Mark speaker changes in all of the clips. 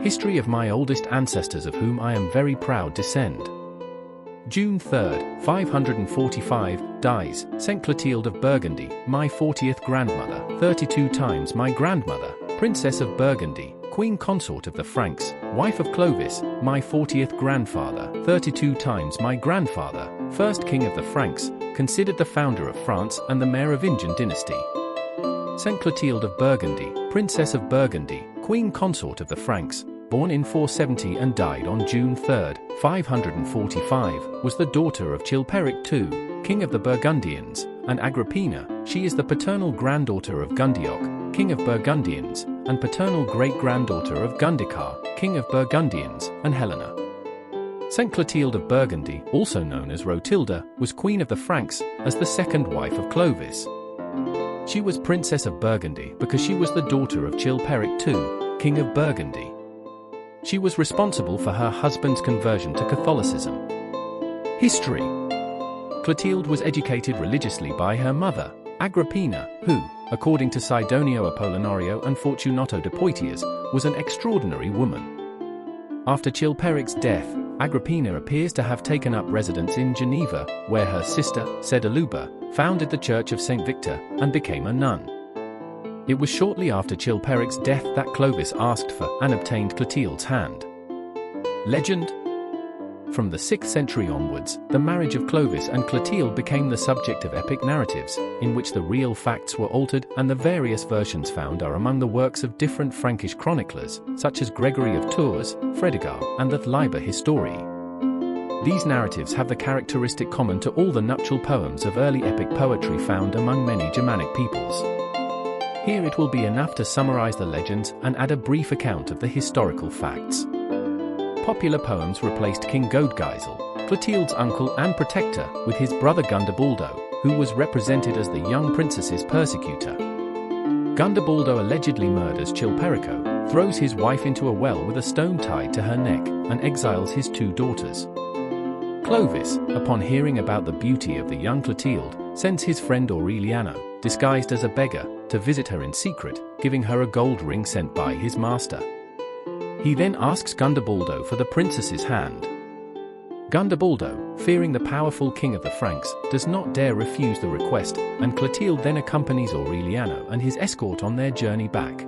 Speaker 1: History of my oldest ancestors of whom I am very proud descend. June 3rd, 545, dies, Saint Clotilde of Burgundy, my 40th grandmother, 32 times my grandmother, Princess of Burgundy, Queen Consort of the Franks, wife of Clovis, my 40th grandfather, 32 times my grandfather, first king of the Franks, considered the founder of France and the Merovingian dynasty. Saint Clotilde of Burgundy, Princess of Burgundy, Queen Consort of the Franks, born in 470 and died on June 3, 545, was the daughter of Chilperic II, king of the Burgundians, and Agrippina. She is the paternal granddaughter of Gundioch, king of Burgundians, and paternal great-granddaughter of Gundikar, king of Burgundians, and Helena. Saint Clotilde of Burgundy, also known as Rotilda, was queen of the Franks, as the second wife of Clovis. She was Princess of Burgundy because she was the daughter of Chilperic II, king of Burgundy. She was responsible for her husband's conversion to Catholicism. History. Clotilde was educated religiously by her mother, Agrippina, who, according to Sidonio Apollinario and Fortunato de Poitiers, was an extraordinary woman. After Chilperic's death, Agrippina appears to have taken up residence in Geneva, where her sister, Sedaluba, founded the Church of St. Victor and became a nun. It was shortly after Chilperic's death that Clovis asked for and obtained Clotilde's hand. Legend. From the 6th century onwards, the marriage of Clovis and Clotilde became the subject of epic narratives, in which the real facts were altered, and the various versions found are among the works of different Frankish chroniclers, such as Gregory of Tours, Fredegar, and the Liber Historiae. These narratives have the characteristic common to all the nuptial poems of early epic poetry found among many Germanic peoples. Here it will be enough to summarize the legends and add a brief account of the historical facts. Popular poems replaced King Godegeisel, Clotilde's uncle and protector, with his brother Gundebaldo, who was represented as the young princess's persecutor. Gundebaldo allegedly murders Chilperico, throws his wife into a well with a stone tied to her neck, and exiles his 2 daughters. Clovis, upon hearing about the beauty of the young Clotilde, sends his friend Aureliano, disguised as a beggar, to visit her in secret, giving her a gold ring sent by his master. He then asks Gundebaldo for the princess's hand. Gundebaldo, fearing the powerful king of the Franks, does not dare refuse the request, and Clotilde then accompanies Aureliano and his escort on their journey back.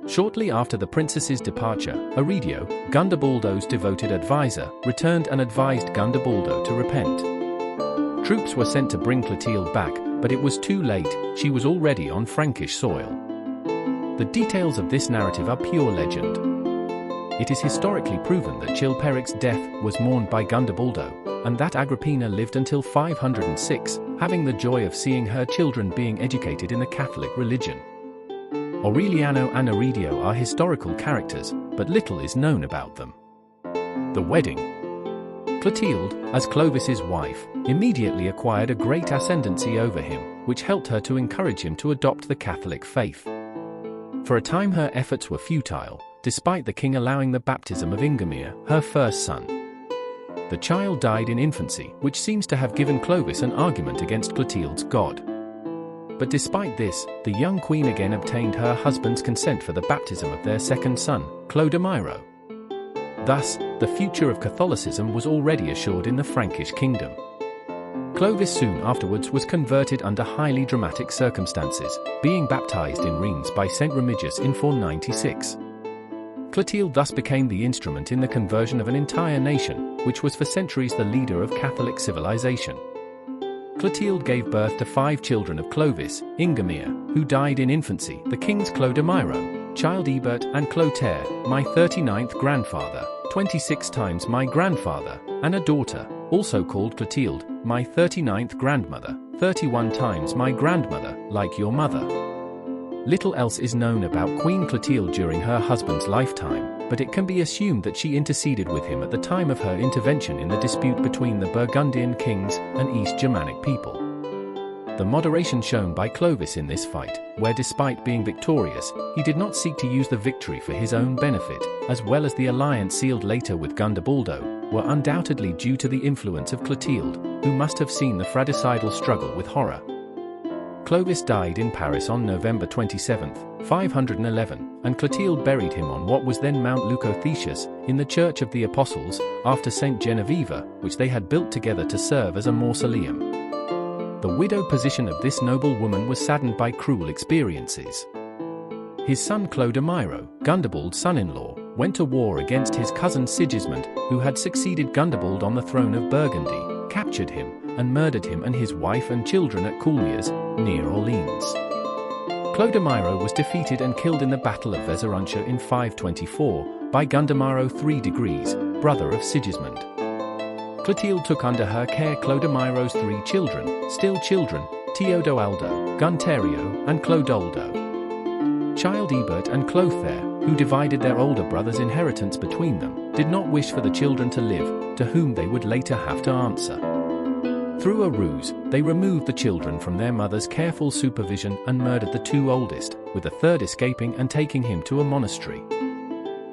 Speaker 1: Shortly after the princess's departure, Aridio, Gundebaldo's devoted advisor, returned and advised Gundebaldo to repent. Troops were sent to bring Clotilde back, but it was too late. She was already on Frankish soil. The details of this narrative are pure legend. It is historically proven that Chilperic's death was mourned by Gundebaldo, and that Agrippina lived until 506, having the joy of seeing her children being educated in the Catholic religion. Aureliano and Aridio are historical characters, but little is known about them. The wedding. Clotilde, as Clovis's wife, immediately acquired a great ascendancy over him, which helped her to encourage him to adopt the Catholic faith. For a time her efforts were futile, despite the king allowing the baptism of Ingemir, her first son. The child died in infancy, which seems to have given Clovis an argument against Clotilde's God. But despite this, the young queen again obtained her husband's consent for the baptism of their second son, Clodomiro. Thus, the future of Catholicism was already assured in the Frankish kingdom. Clovis soon afterwards was converted under highly dramatic circumstances, being baptized in Reims by Saint Remigius in 496. Clotilde thus became the instrument in the conversion of an entire nation, which was for centuries the leader of Catholic civilization. Clotilde gave birth to 5 children of Clovis, Ingemir, who died in infancy, the kings Clodomiro, child Ebert, and Clotaire, my 39th grandfather, 26 times my grandfather, and a daughter, also called Clotilde, my 39th grandmother, 31 times my grandmother, like your mother. Little else is known about Queen Clotilde during her husband's lifetime, but it can be assumed that she interceded with him at the time of her intervention in the dispute between the Burgundian kings and East Germanic people. The moderation shown by Clovis in this fight, where despite being victorious, he did not seek to use the victory for his own benefit, as well as the alliance sealed later with Gundebaldo, were undoubtedly due to the influence of Clotilde, who must have seen the fratricidal struggle with horror. Clovis died in Paris on November 27, 511, and Clotilde buried him on what was then Mount Leucothetius, in the Church of the Apostles, after St. Genevieve, which they had built together to serve as a mausoleum. The widow position of this noble woman was saddened by cruel experiences. His son Clodomiro, Gundobald's son-in-law, went to war against his cousin Sigismund, who had succeeded Gundobald on the throne of Burgundy, captured him, and murdered him and his wife and children at Couliers, near Orleans. Clodomiro was defeated and killed in the Battle of Vezeruncia in 524, by Gundamiro III, brother of Sigismund. Clotilde took under her care Clodamiro's 3 children, still children, Teodoaldo, Gunterio, and Clodoldo. Child Ebert and Clothaire, who divided their older brother's inheritance between them, did not wish for the children to live, to whom they would later have to answer. Through a ruse, they removed the children from their mother's careful supervision and murdered the 2 oldest, with the 3rd escaping and taking him to a monastery.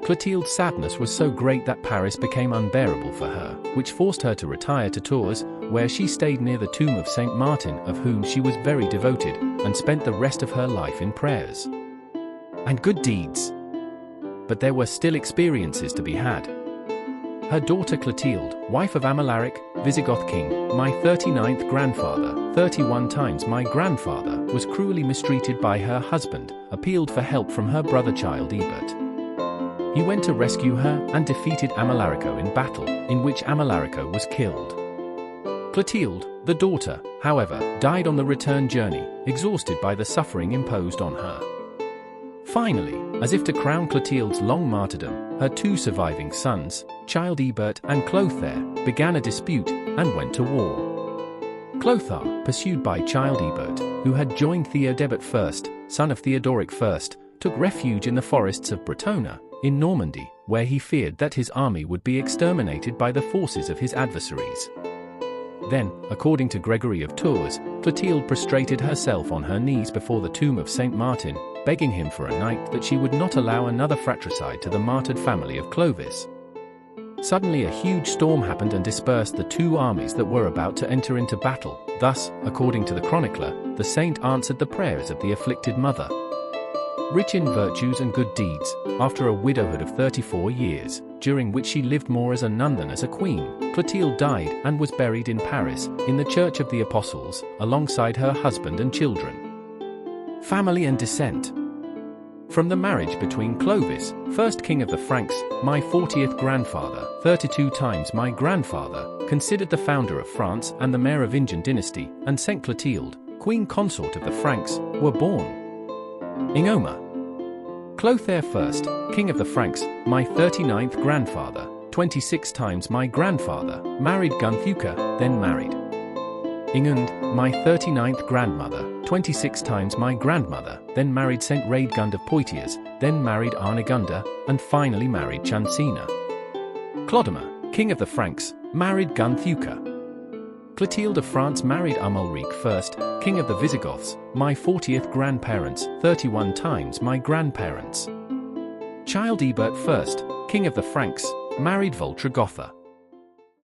Speaker 1: Clotilde's sadness was so great that Paris became unbearable for her, which forced her to retire to Tours, where she stayed near the tomb of Saint Martin, of whom she was very devoted, and spent the rest of her life in prayers and good deeds. But there were still experiences to be had. Her daughter Clotilde, wife of Amalaric, Visigoth king, my 39th grandfather, 31 times my grandfather, was cruelly mistreated by her husband, appealed for help from her brother child Ebert. He went to rescue her and defeated Amalarico in battle, in which Amalarico was killed. Clotilde, the daughter, however, died on the return journey, exhausted by the suffering imposed on her. Finally, as if to crown Clotilde's long martyrdom, her 2 surviving sons, child Ebert and Clothaire, began a dispute and went to war. Clothaire, pursued by child Ebert, who had joined Theodebert I, son of Theodoric I, took refuge in the forests of Bretona, in Normandy, where he feared that his army would be exterminated by the forces of his adversaries. Then, according to Gregory of Tours, Clotilde prostrated herself on her knees before the tomb of Saint Martin, begging him for a night that she would not allow another fratricide to the martyred family of Clovis. Suddenly a huge storm happened and dispersed the 2 armies that were about to enter into battle. Thus, according to the chronicler, the saint answered the prayers of the afflicted mother. Rich in virtues and good deeds, after a widowhood of 34 years, during which she lived more as a nun than as a queen, Clotilde died and was buried in Paris, in the Church of the Apostles, alongside her husband and children. Family and descent. From the marriage between Clovis, first king of the Franks, my 40th grandfather, 32 times my grandfather, considered the founder of France and the Merovingian dynasty, and Saint Clotilde, queen consort of the Franks, were born. Ingoma. Clothaire first, king of the Franks, my 39th grandfather, 26 times my grandfather, married Gunthuca, then married Ingund, my 39th grandmother, 26 times my grandmother, then married Saint Radegund of Poitiers, then married Arnegunda, and finally married Chancina. Clodomir, king of the Franks, married Gunthuca. Clotilde of France married Amalric I, king of the Visigoths, my 40th grandparents, 31 times my grandparents. Child Ebert I, king of the Franks, married Voltragotha.